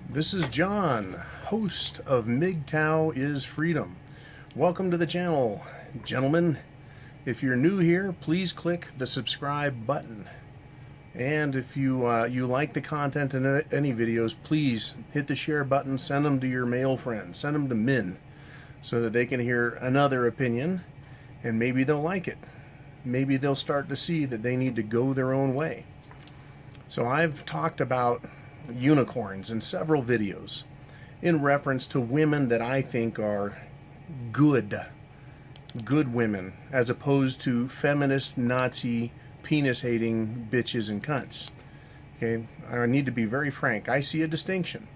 This is John, host of MGTOW is Freedom. Welcome to the channel, gentlemen. If you're new here, please click the subscribe button. And if you like the content in any videos, please hit the share button, send them to your male friends, send them to men, so that they can hear another opinion, and maybe they'll like it. Maybe they'll start to see that they need to go their own way. So I've talked about unicorns in several videos in reference to women that I think are good women, as opposed to feminist, Nazi, penis-hating bitches and cunts. Okay, I need to be very frank. I see a distinction.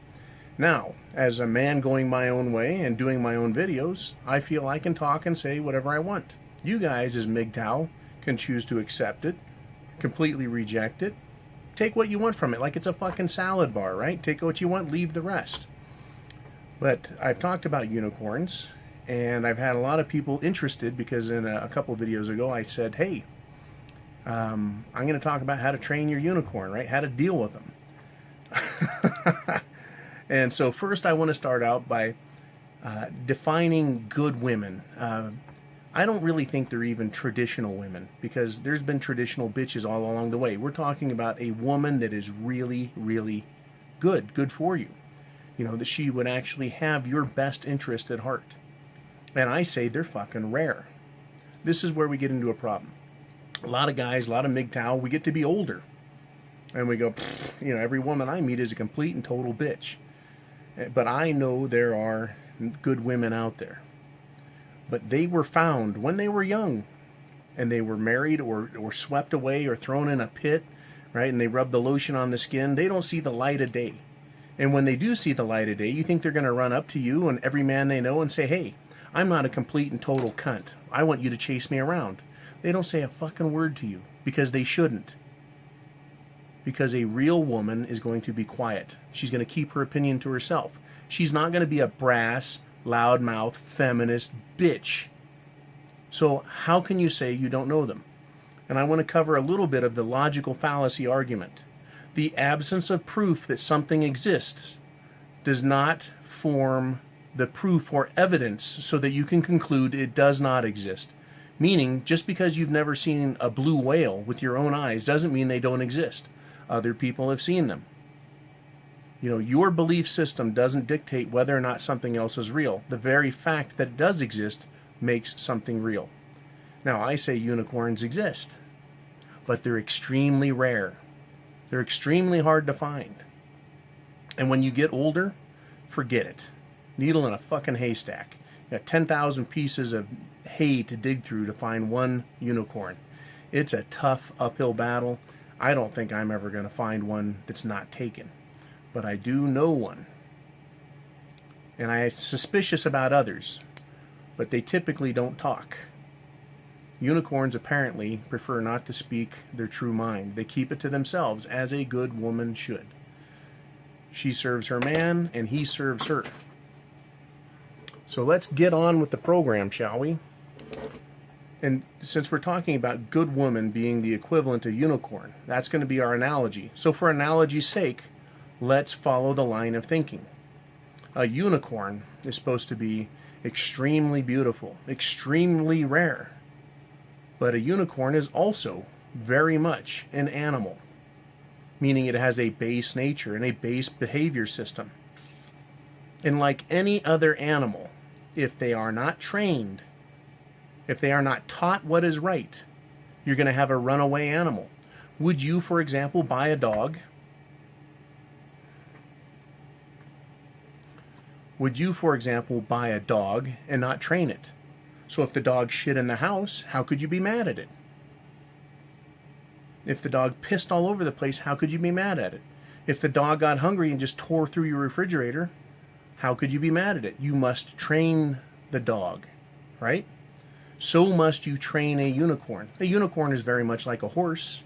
Now, as a man going my own way and doing my own videos, I feel I can talk and say whatever I want. You guys, as MGTOW, can choose to accept it, completely reject it, take what you want from it, like it's a fucking salad bar, right? Take what you want, leave the rest. But I've talked about unicorns, and I've had a lot of people interested because in a couple of videos ago I said, hey, I'm going to talk about how to train your unicorn, right? How to deal with them. And so first I want to start out by defining good women. I don't really think they're even traditional women, because there's been traditional bitches all along the way. We're talking about a woman that is really, really good for you. You know, that she would actually have your best interest at heart. And I say they're fucking rare. This is where we get into a problem. A lot of guys, a lot of MGTOW, we get to be older. And we go, you know, every woman I meet is a complete and total bitch. But I know there are good women out there. But they were found when they were young, and they were married or swept away or thrown in a pit, right? And they rub the lotion on the skin. They don't see the light of day. And when they do see the light of day, you think they're going to run up to you and every man they know and say, hey, I'm not a complete and total cunt. I want you to chase me around. They don't say a fucking word to you, because they shouldn't. Because a real woman is going to be quiet. She's going to keep her opinion to herself. She's not going to be a brass, loudmouth, feminist bitch. So how can you say you don't know them? And I want to cover a little bit of the logical fallacy argument. The absence of proof that something exists does not form the proof or evidence so that you can conclude it does not exist. Meaning, just because you've never seen a blue whale with your own eyes doesn't mean they don't exist. Other people have seen them. You know, your belief system doesn't dictate whether or not something else is real. The very fact that it does exist makes something real. Now, I say unicorns exist, but they're extremely rare. They're extremely hard to find. And when you get older, forget it. Needle in a fucking haystack. You got 10,000 pieces of hay to dig through to find one unicorn. It's a tough uphill battle. I don't think I'm ever going to find one that's not taken. But I do know one. And I'm suspicious about others, but they typically don't talk. Unicorns apparently prefer not to speak their true mind. They keep it to themselves, as a good woman should. She serves her man, and he serves her. So let's get on with the program, shall we? And since we're talking about good woman being the equivalent of unicorn, that's going to be our analogy. So for analogy's sake, let's follow the line of thinking. A unicorn is supposed to be extremely beautiful, extremely rare. But a unicorn is also very much an animal, meaning it has a base nature and a base behavior system. And like any other animal, if they are not trained, if they are not taught what is right, you're going to have a runaway animal. Would you, for example, buy a dog? Would you, for example, buy a dog and not train it? So if the dog shit in the house, how could you be mad at it? If the dog pissed all over the place, how could you be mad at it? If the dog got hungry and just tore through your refrigerator, how could you be mad at it? You must train the dog, right? So must you train a unicorn. A unicorn is very much like a horse,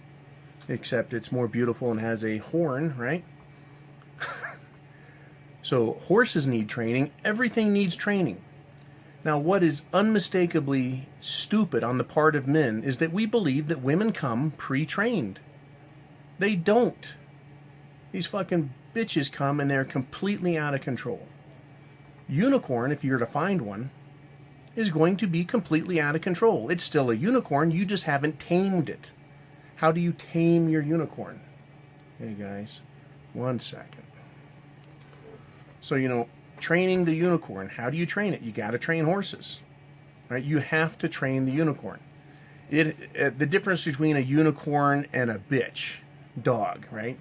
except it's more beautiful and has a horn, right? So horses need training. Everything needs training. Now, what is unmistakably stupid on the part of men is that we believe that women come pre-trained. They don't. These fucking bitches come and they're completely out of control. Unicorn, if you're to find one, is going to be completely out of control. It's still a unicorn, you just haven't tamed it. How do you tame your unicorn? Hey guys, 1 second. So, training the unicorn, how do you train it? You got to train horses, right? You have to train the unicorn. The difference between a unicorn and a bitch dog, right,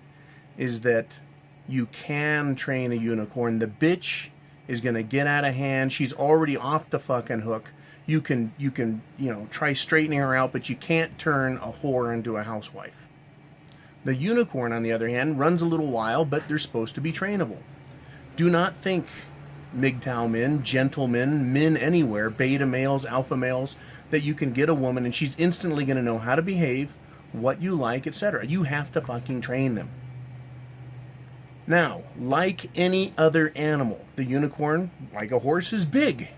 is that you can train a unicorn. The bitch is going to get out of hand. She's already off the fucking hook. You can try straightening her out, but you can't turn a whore into a housewife. The unicorn, on the other hand, runs a little while, but they're supposed to be trainable. Do not think, MGTOW men, gentlemen, men anywhere, beta males, alpha males, that you can get a woman and she's instantly going to know how to behave, what you like, etc. You have to fucking train them. Now, like any other animal, the unicorn, like a horse, is big,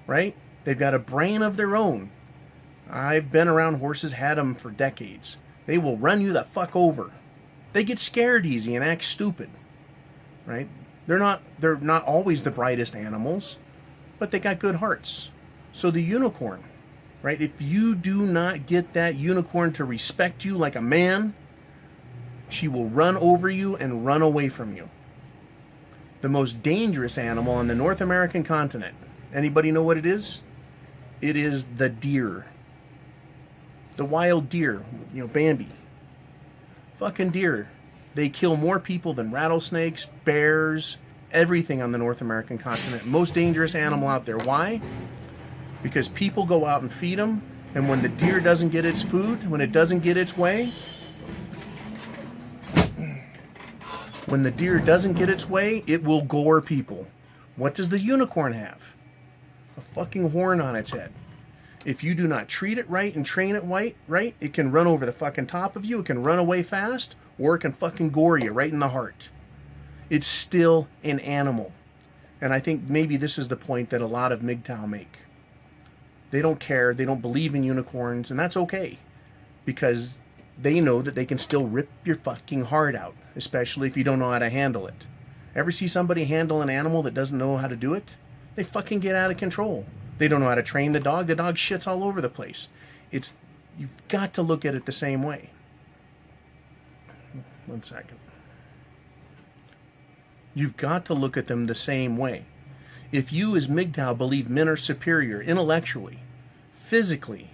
right? They've got a brain of their own. I've been around horses, had them for decades. They will run you the fuck over. They get scared easy and act stupid, right? They're not always the brightest animals, but they got good hearts. So the unicorn, right? If you do not get that unicorn to respect you like a man, she will run over you and run away from you. The most dangerous animal on the North American continent. Anybody know what it is? It is the deer. The wild deer, Bambi. Fucking deer. They kill more people than rattlesnakes, bears, everything on the North American continent. Most dangerous animal out there. Why? Because people go out and feed them, and when the deer doesn't get its food, when it doesn't get its way, it will gore people. What does the unicorn have? A fucking horn on its head. If you do not treat it right and train it right, it can run over the fucking top of you, it can run away fast, or it can fucking gore you right in the heart. It's still an animal. And I think maybe this is the point that a lot of MGTOW make. They don't care, they don't believe in unicorns, and that's okay. Because they know that they can still rip your fucking heart out, especially if you don't know how to handle it. Ever see somebody handle an animal that doesn't know how to do it? They fucking get out of control. They don't know how to train the dog shits all over the place. You've got to look at it the same way. 1 second. You've got to look at them the same way. If you as MGTOW believe men are superior intellectually, physically,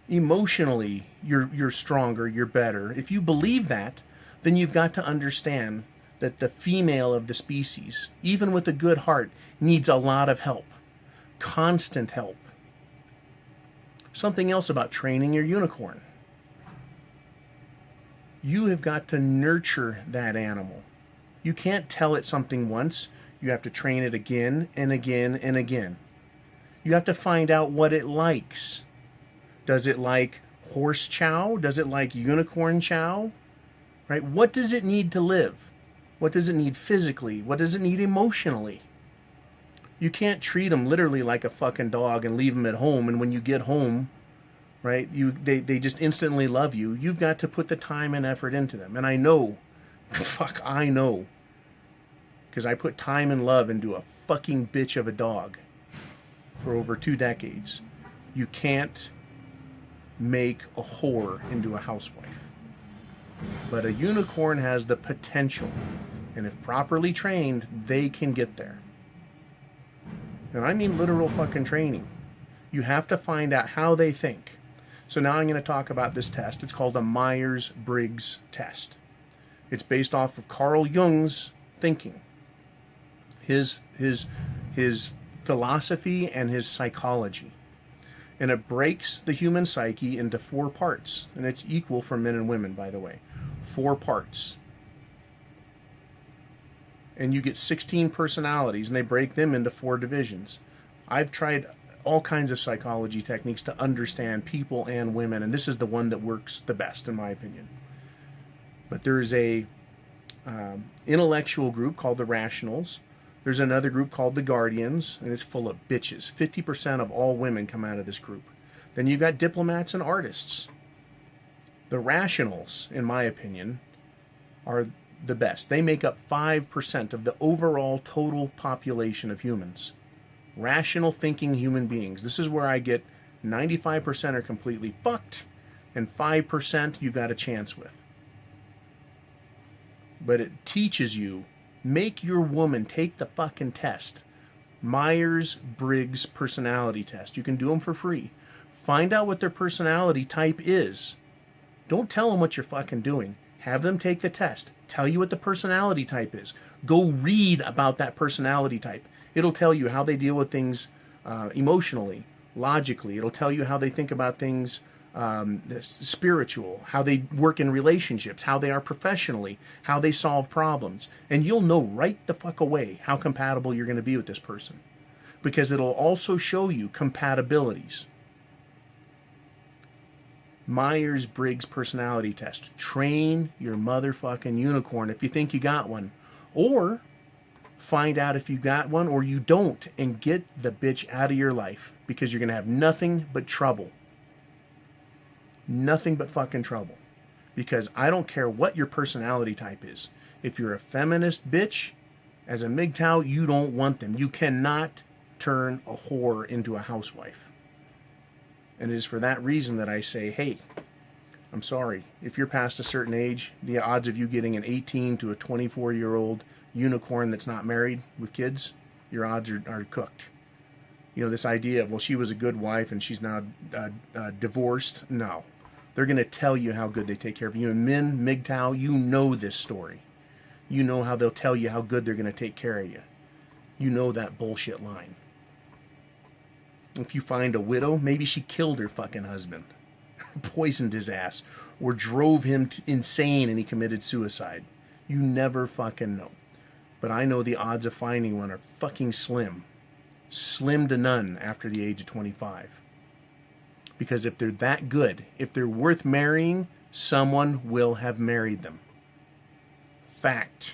emotionally, you're stronger, you're better. If you believe that, then you've got to understand that the female of the species, even with a good heart, needs a lot of help. Constant help. Something else about training your unicorn. You have got to nurture that animal. You can't tell it something once. You have to train it again and again and again. You have to find out what it likes. Does it like horse chow? Does it like unicorn chow? Right? What does it need to live? What does it need physically? What does it need emotionally? You can't treat them literally like a fucking dog and leave them at home, and when you get home, right, they just instantly love you. You've got to put the time and effort into them. And I know, I know, because I put time and love into a fucking bitch of a dog for over 2 decades. You can't make a whore into a housewife. But a unicorn has the potential, and if properly trained, they can get there. And I mean literal fucking training. You have to find out how they think. So now I'm going to talk about this test. It's called a Myers-Briggs test. It's based off of Carl Jung's thinking, his philosophy and his psychology. And it breaks the human psyche into 4 parts. And it's equal for men and women, by the way. 4 parts. And you get 16 personalities, and they break them into 4 divisions. I've tried all kinds of psychology techniques to understand people and women, and this is the one that works the best, in my opinion. But there's a intellectual group called the Rationals. There's another group called the Guardians, and it's full of bitches. 50% of all women come out of this group. Then you've got diplomats and artists. The Rationals, in my opinion, are the best. They make up 5% of the overall total population of humans. Rational thinking human beings. This is where I get 95% are completely fucked, and 5% you've got a chance with. But it teaches you, make your woman take the fucking test. Myers-Briggs personality test. You can do them for free. Find out what their personality type is. Don't tell them what you're fucking doing. Have them take the test. Tell you what the personality type is. Go read about that personality type. It'll tell you how they deal with things emotionally, logically. It'll tell you how they think about things spiritual, how they work in relationships, how they are professionally, how they solve problems. And you'll know right the fuck away how compatible you're going to be with this person. Because it'll also show you compatibilities. Myers-Briggs personality test. Train your motherfucking unicorn if you think you got one. Or find out if you got one or you don't and get the bitch out of your life. Because you're going to have nothing but trouble. Nothing but fucking trouble. Because I don't care what your personality type is. If you're a feminist bitch, as a MGTOW, you don't want them. You cannot turn a whore into a housewife. And it is for that reason that I say, hey, I'm sorry. If you're past a certain age, the odds of you getting an 18 to a 24-year-old unicorn that's not married with kids, your odds are cooked. You know, this idea of, well, she was a good wife and she's now divorced. No. They're going to tell you how good they take care of you. And men, MGTOW, you know this story. You know how they'll tell you how good they're going to take care of you. You know that bullshit line. If you find a widow, maybe she killed her fucking husband, poisoned his ass, or drove him insane and he committed suicide. You never fucking know. But I know the odds of finding one are fucking slim. Slim to none after the age of 25. Because if they're that good, if they're worth marrying, someone will have married them. Fact.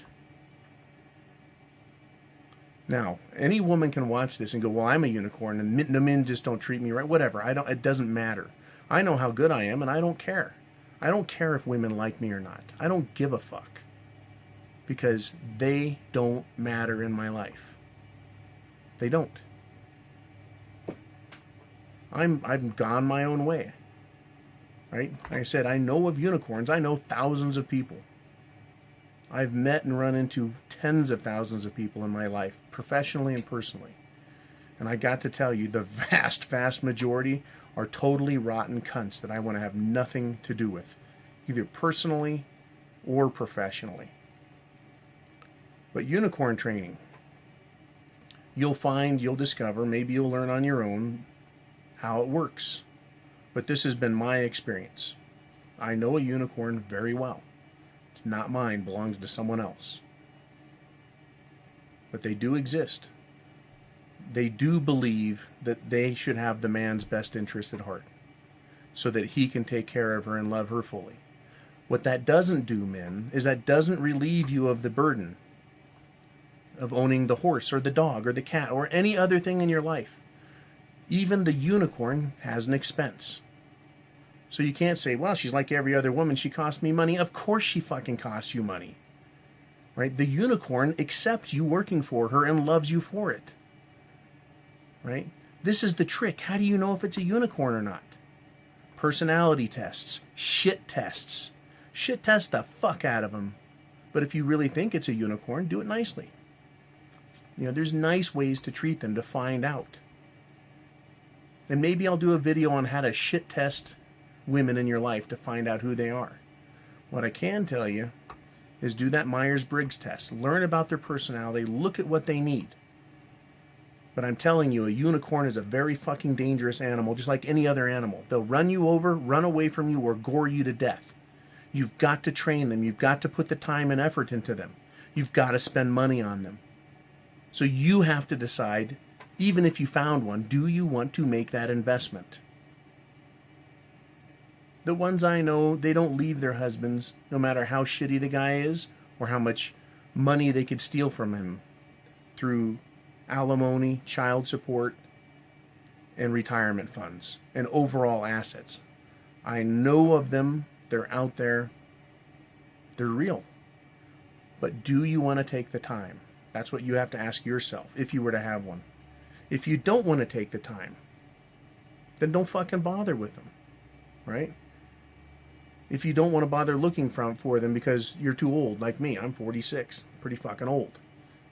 Now, any woman can watch this and go, well, I'm a unicorn, and the men just don't treat me right. Whatever. It doesn't matter. I know how good I am, and I don't care. I don't care if women like me or not. I don't give a fuck. Because they don't matter in my life. They don't. I've gone my own way. Right? Like I said, I know of unicorns. I know thousands of people. I've met and run into tens of thousands of people in my life, professionally and personally. And I got to tell you, the vast majority are totally rotten cunts that I want to have nothing to do with, either personally or professionally. But unicorn training, you'll discover, maybe you'll learn on your own how it works. But this has been my experience. I know a unicorn very well. It's not mine, belongs to someone else. But they do exist. They do believe that they should have the man's best interest at heart, so that he can take care of her and love her fully. What that doesn't do, men, is that doesn't relieve you of the burden of owning the horse or the dog or the cat or any other thing in your life. Even the unicorn has an expense. So you can't say, well, she's like every other woman, she cost me money. Of course she fucking costs you money. Right? The unicorn accepts you working for her and loves you for it. Right? This is the trick. How do you know if it's a unicorn or not? Personality tests. Shit tests. Shit test the fuck out of them. But if you really think it's a unicorn, do it nicely. You know, there's nice ways to treat them to find out. And maybe I'll do a video on how to shit test women in your life to find out who they are. What I can tell you is do that Myers-Briggs test. Learn about their personality. Look at what they need. But I'm telling you, a unicorn is a very fucking dangerous animal, just like any other animal. They'll run you over, run away from you, or gore you to death. You've got to train them. You've got to put the time and effort into them. You've got to spend money on them. So you have to decide, even if you found one, do you want to make that investment? The ones I know, they don't leave their husbands, no matter how shitty the guy is, or how much money they could steal from him through alimony, child support, and retirement funds, and overall assets. I know of them. They're out there. They're real. But do you want to take the time? That's what you have to ask yourself if you were to have one. If you don't want to take the time, then don't fucking bother with them, right? If you don't want to bother looking for them because you're too old, like me, I'm 46, pretty fucking old,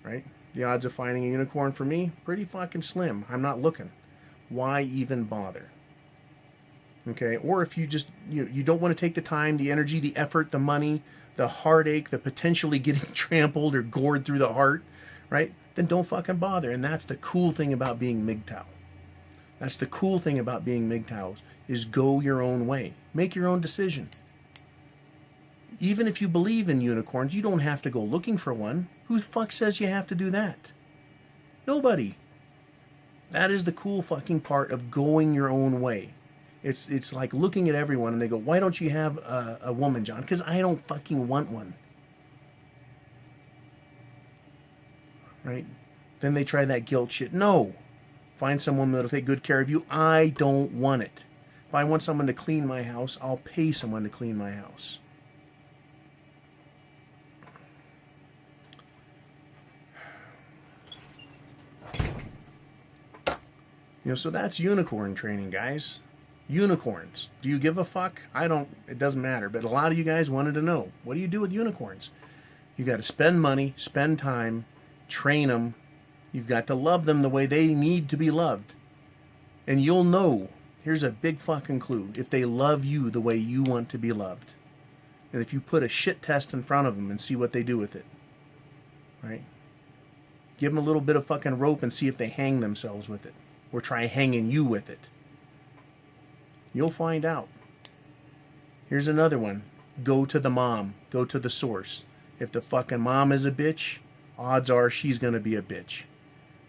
right? The odds of finding a unicorn for me, pretty fucking slim. I'm not looking. Why even bother? Okay, or if you just, you don't want to take the time, the energy, the effort, the money, the heartache, the potentially getting trampled or gored through the heart, right? Then don't fucking bother. And that's the cool thing about being MGTOW. That's the cool thing about being MGTOWs, is go your own way. Make your own decision. Even if you believe in unicorns, you don't have to go looking for one. Who the fuck says you have to do that? Nobody. That is the cool fucking part of going your own way. It's like looking at everyone and they go, why don't you have a woman, John? Because I don't fucking want one. Right? Then they try that guilt shit. No. Find someone that'll take good care of you. I don't want it. If I want someone to clean my house, I'll pay someone to clean my house. So that's unicorn training, guys. Unicorns. Do you give a fuck? I don't. It doesn't matter. But a lot of you guys wanted to know. What do you do with unicorns? You got to spend money, spend time, train them. You've got to love them the way they need to be loved. And you'll know. Here's a big fucking clue. If they love you the way you want to be loved. And if you put a shit test in front of them and see what they do with it. Right? Give them a little bit of fucking rope and see if they hang themselves with it. Or try hanging you with it. You'll find out. Here's another one. Go to the mom. Go to the source. If the fucking mom is a bitch, odds are she's going to be a bitch.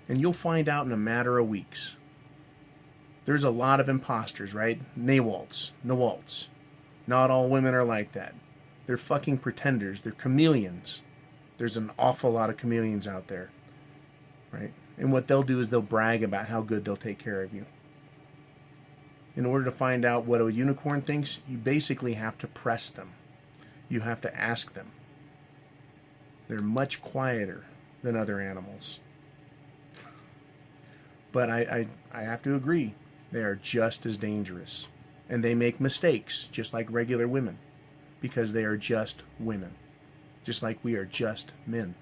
And you'll find out in a matter of weeks. There's a lot of imposters, right? Nawalts. Not all women are like that. They're fucking pretenders. They're chameleons. There's an awful lot of chameleons out there. Right? And what they'll do is they'll brag about how good they'll take care of you. In order to find out what a unicorn thinks, you basically have to press them. You have to ask them. They're much quieter than other animals. But I have to agree, they are just as dangerous. And they make mistakes, just like regular women. Because they are just women. Just like we are just men.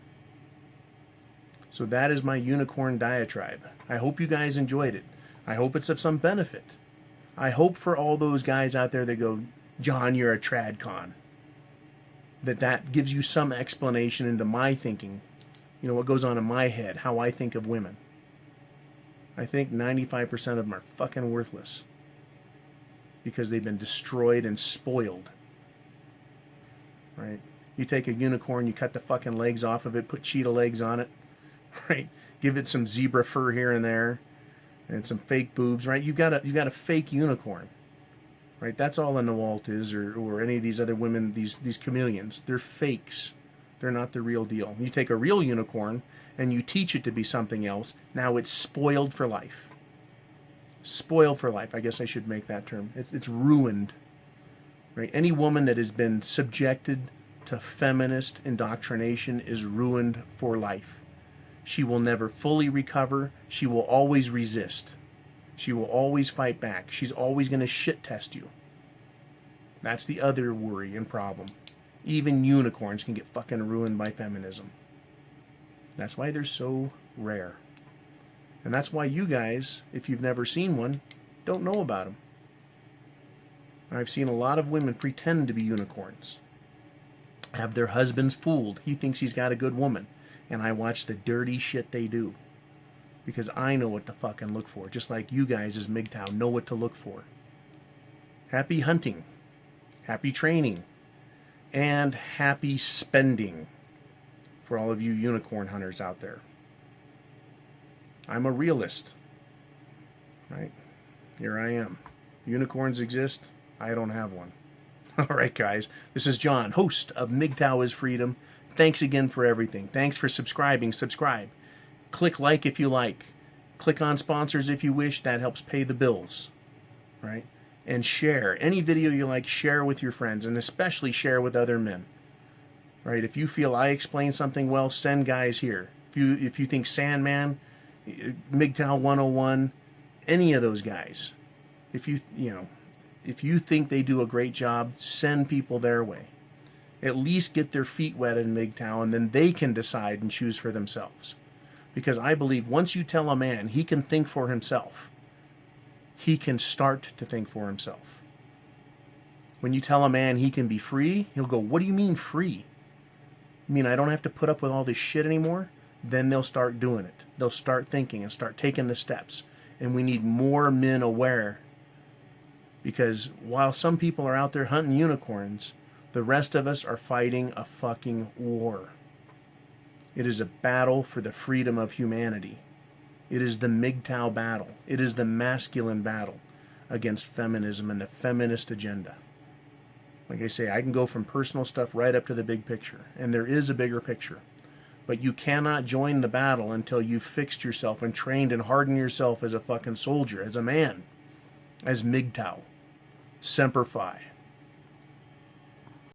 So that is my unicorn diatribe. I hope you guys enjoyed it. I hope it's of some benefit. I hope for all those guys out there that go, John, you're a tradcon. That gives you some explanation into my thinking. What goes on in my head, how I think of women. I think 95% of them are fucking worthless. Because they've been destroyed and spoiled. Right? You take a unicorn, you cut the fucking legs off of it, put cheetah legs on it. Right? Give it some zebra fur here and there, and some fake boobs, right? You've got a fake unicorn, right? That's all a Nawalt is, or any of these other women, these chameleons. They're fakes. They're not the real deal. You take a real unicorn and you teach it to be something else. Now it's spoiled for life. Spoiled for life. I guess I should make that term. It's ruined, right? Any woman that has been subjected to feminist indoctrination is ruined for life. She will never fully recover. She will always resist. She will always fight back. She's always going to shit test you. That's the other worry and problem. Even unicorns can get fucking ruined by feminism. That's why they're so rare. And that's why you guys, if you've never seen one, don't know about them. I've seen a lot of women pretend to be unicorns. Have their husbands fooled. He thinks he's got a good woman. And I watch the dirty shit they do. Because I know what to fucking look for. Just like you guys as MGTOW know what to look for. Happy hunting. Happy training. And happy spending. For all of you unicorn hunters out there. I'm a realist. Right? Here I am. Unicorns exist. I don't have one. Alright guys. This is John, host of MGTOW is Freedom. Thanks again for everything. Thanks for subscribing. Subscribe. Click like if you like. Click on sponsors if you wish. That helps pay the bills. Right? And share. Any video you like, share with your friends. And especially share with other men. right? If you feel I explain something well, send guys here. If you think Sandman, MGTOW 101, any of those guys, if if you think they do a great job, send people their way. At least get their feet wet in MGTOW, and then they can decide and choose for themselves. Because I believe once you tell a man he can think for himself, he can start to think for himself. When you tell a man he can be free, he'll go, what do you mean free? You mean I don't have to put up with all this shit anymore? Then they'll start doing it. They'll start thinking and start taking the steps. And we need more men aware. Because while some people are out there hunting unicorns, the rest of us are fighting a fucking war. It is a battle for the freedom of humanity. It is the MGTOW battle. It is the masculine battle against feminism and the feminist agenda. Like I say, I can go from personal stuff right up to the big picture. And there is a bigger picture. But you cannot join the battle until you've fixed yourself and trained and hardened yourself as a fucking soldier, as a man, as MGTOW. Semper Fi.